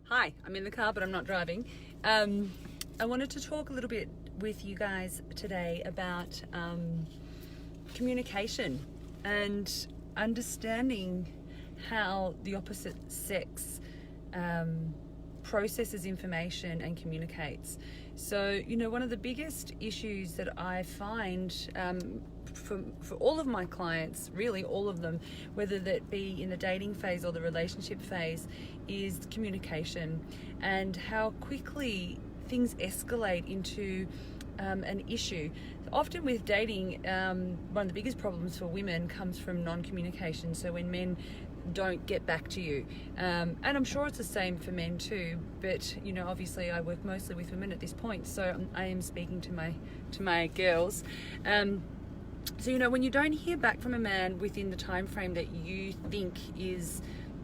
Hi, I'm in the car, but I'm not driving. I wanted to talk a little bit with you guys today about communication and understanding how the opposite sex processes information and communicates. So, one of the biggest issues that I find for all of my clients, really all of them, whether that be in the dating phase or the relationship phase, is communication and how quickly things escalate into an issue. Often with dating, one of the biggest problems for women comes from non-communication. So when men don't get back to you, and I'm sure it's the same for men too, but obviously I work mostly with women at this point, so I am speaking to my girls. So when you don't hear back from a man within the time frame that you think is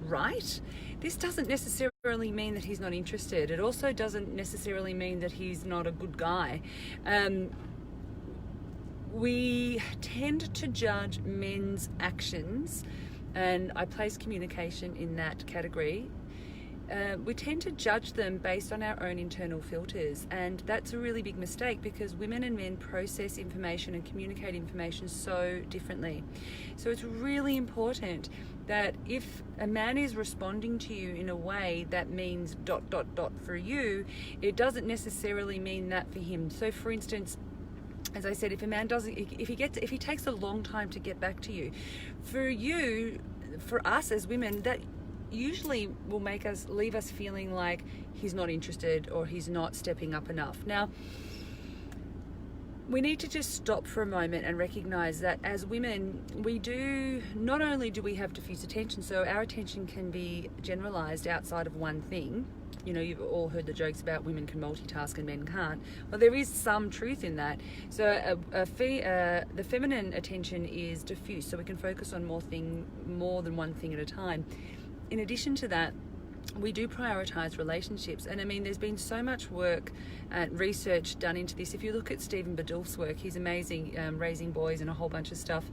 right, this doesn't necessarily mean that he's not interested. It also doesn't necessarily mean that he's not a good guy. We tend to judge men's actions, and I place communication in that category. We tend to judge them based on our own internal filters, and that's a really big mistake because women and men process information and communicate information so differently. So it's really important that if a man is responding to you in a way that means ... for you, it doesn't necessarily mean that for him. So for instance, as I said, if a man if he takes a long time to get back to you, for us as women, that usually will leave us feeling like he's not interested or he's not stepping up enough. Now, we need to just stop for a moment and recognize that as women, not only do we have diffuse attention, so our attention can be generalized outside of one thing. You've all heard the jokes about women can multitask and men can't. Well, there is some truth in that. So the feminine attention is diffuse, so we can focus on more than one thing at a time. In addition to that, we do prioritize relationships, and there's been so much work and research done into this. If you look at Stephen Badulf's work, he's amazing, raising boys and a whole bunch of stuff.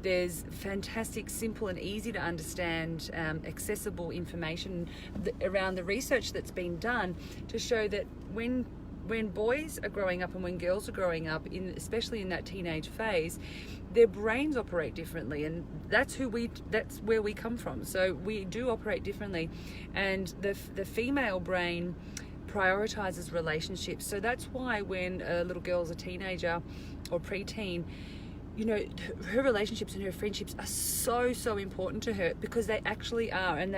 There's fantastic, simple and easy to understand, accessible information around the research that's been done to show that when boys are growing up and when girls are growing up, especially in that teenage phase, their brains operate differently, and that's where we come from. So we do operate differently, and the female brain prioritizes relationships. So that's why when a little girl's a teenager or preteen, her relationships and her friendships are so important to her, because they actually are, and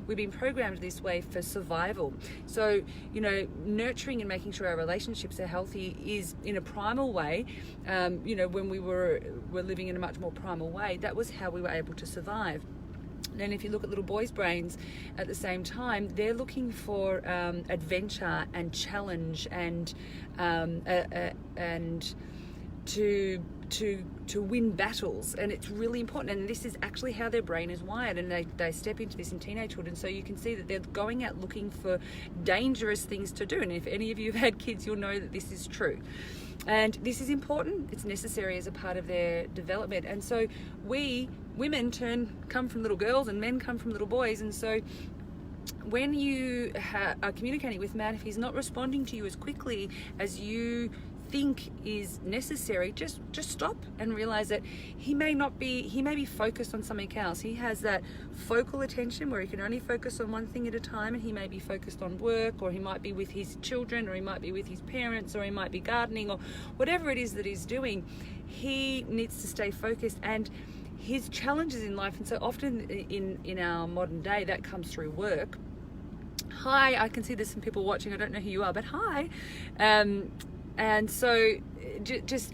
we've been programmed this way for survival. So nurturing and making sure our relationships are healthy is in a primal way. When we were living in a much more primal way, that was how we were able to survive. Then if you look at little boys' brains at the same time, they're looking for adventure and challenge and to win battles, and it's really important, and this is actually how their brain is wired, and they step into this in teenagehood. And so you can see that they're going out looking for dangerous things to do, and if any of you have had kids, you'll know that this is true. And this is important, it's necessary as a part of their development. And so we women come from little girls and men come from little boys, and so when you are communicating with man, if he's not responding to you as quickly as you think is necessary, just stop and realize that he may be focused on something else. He has that focal attention where he can only focus on one thing at a time, and he may be focused on work, or he might be with his children, or he might be with his parents, or he might be gardening, or whatever it is that he's doing. He needs to stay focused, and his challenges in life, and so often in our modern day that comes through work. Hi, I can see there's some people watching, I don't know who you are, but hi. And so just,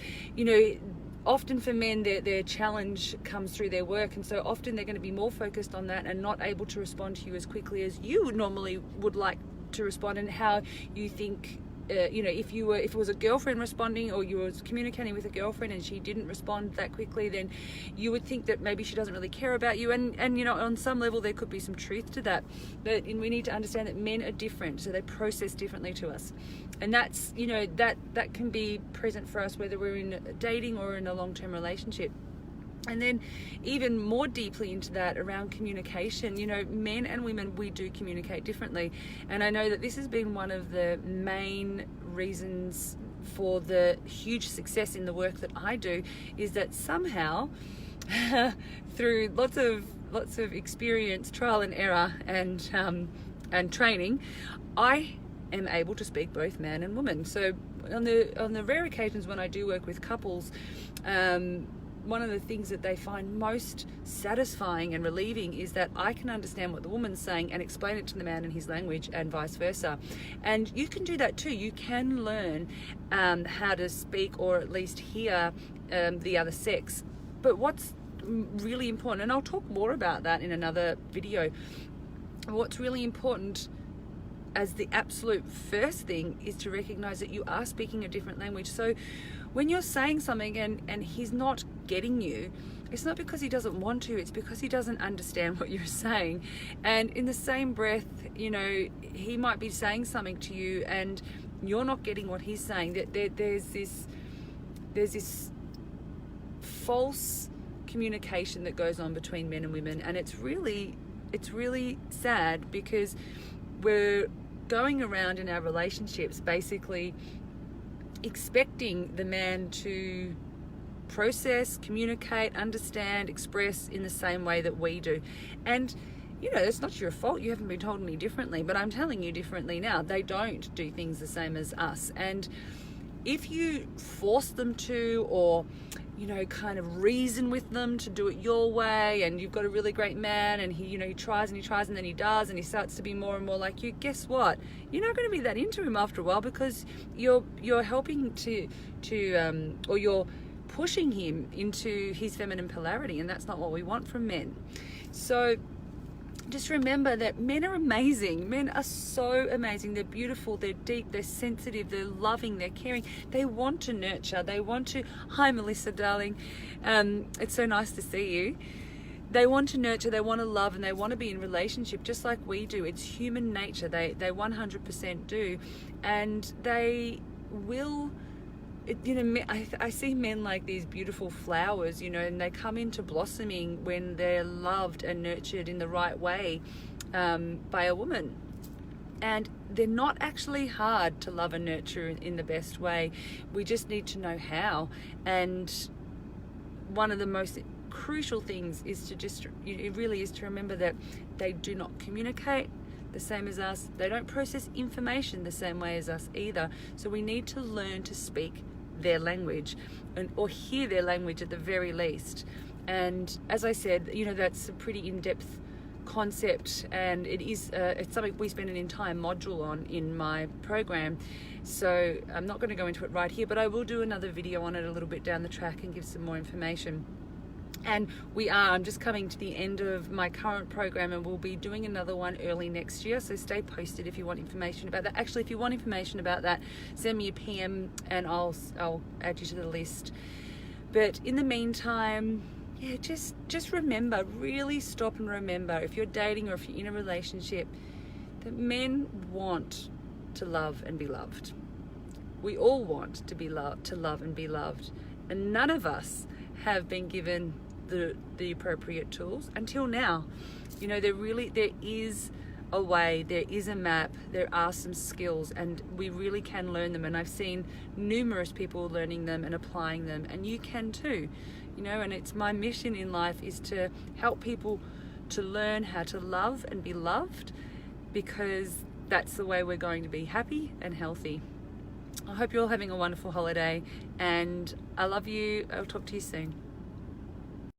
often for men, their challenge comes through their work, and so often they're going to be more focused on that and not able to respond to you as quickly as you normally would like to respond, and how you think. If it was a girlfriend responding, or you were communicating with a girlfriend and she didn't respond that quickly, then you would think that maybe she doesn't really care about you, and on some level there could be some truth to that. But we need to understand that men are different, so they process differently to us, and that's that can be present for us whether we're in dating or in a long-term relationship. And then even more deeply into that around communication, you know, men and women, we do communicate differently. And I know that this has been one of the main reasons for the huge success in the work that I do, is that somehow through lots of experience, trial and error, and training, I am able to speak both man and woman. So on the rare occasions when I do work with couples, one of the things that they find most satisfying and relieving is that I can understand what the woman's saying and explain it to the man in his language, and vice versa. And you can do that too. You can learn how to speak, or at least hear the other sex. But what's really important, and I'll talk more about that in another video, what's really important as the absolute first thing is to recognize that you are speaking a different language. So when you're saying something and he's not getting you, it's not because he doesn't want to, it's because he doesn't understand what you're saying. And in the same breath, you know, he might be saying something to you and you're not getting what he's saying. There's this false communication that goes on between men and women, and it's really sad, because we're going around in our relationships basically expecting the man to process, communicate, understand, express in the same way that we do. And you know, it's not your fault, you haven't been told any differently, but I'm telling you differently now. They don't do things the same as us. And if you force them to, or you know, kind of reason with them to do it your way, and you've got a really great man and he, you know, he tries and then he does, and he starts to be more and more like you, guess what? You're not going to be that into him after a while, because you're helping or you're pushing him into his feminine polarity, and that's not what we want from men. So just remember that men are amazing. Men are so amazing. They're beautiful, they're deep, they're sensitive, they're loving, they're caring. They want to nurture. They want to, hi Melissa, darling. It's so nice to see you. They want to nurture, they want to love, and they want to be in relationship just like we do. It's human nature. They 100% do. And they will, you know, I see men like these beautiful flowers, you know, and they come into blossoming when they're loved and nurtured in the right way by a woman. And they're not actually hard to love and nurture in the best way. We just need to know how. And one of the most crucial things is to just, it really is to remember that they do not communicate the same as us. They don't process information the same way as us either. So we need to learn to speak their language, or hear their language at the very least. And as I said, you know, that's a pretty in-depth concept, and it's something we spend an entire module on in my program. So I'm not going to go into it right here, but I will do another video on it a little bit down the track and give some more information. And I'm just coming to the end of my current program, and we'll be doing another one early next year, so stay posted if you want information about that. Actually, if you want information about that, send me a PM and I'll add you to the list. But in the meantime, yeah, just remember, really stop and remember, if you're dating or if you're in a relationship, that men want to love and be loved. We all want to be loved, to love and be loved, and none of us have been given the appropriate tools until now. You know, there is a way, there is a map, there are some skills, and we really can learn them. And I've seen numerous people learning them and applying them, and you can too. You know, and it's my mission in life is to help people to learn how to love and be loved, because that's the way we're going to be happy and healthy. I hope you're all having a wonderful holiday, and I love you. I'll talk to you soon.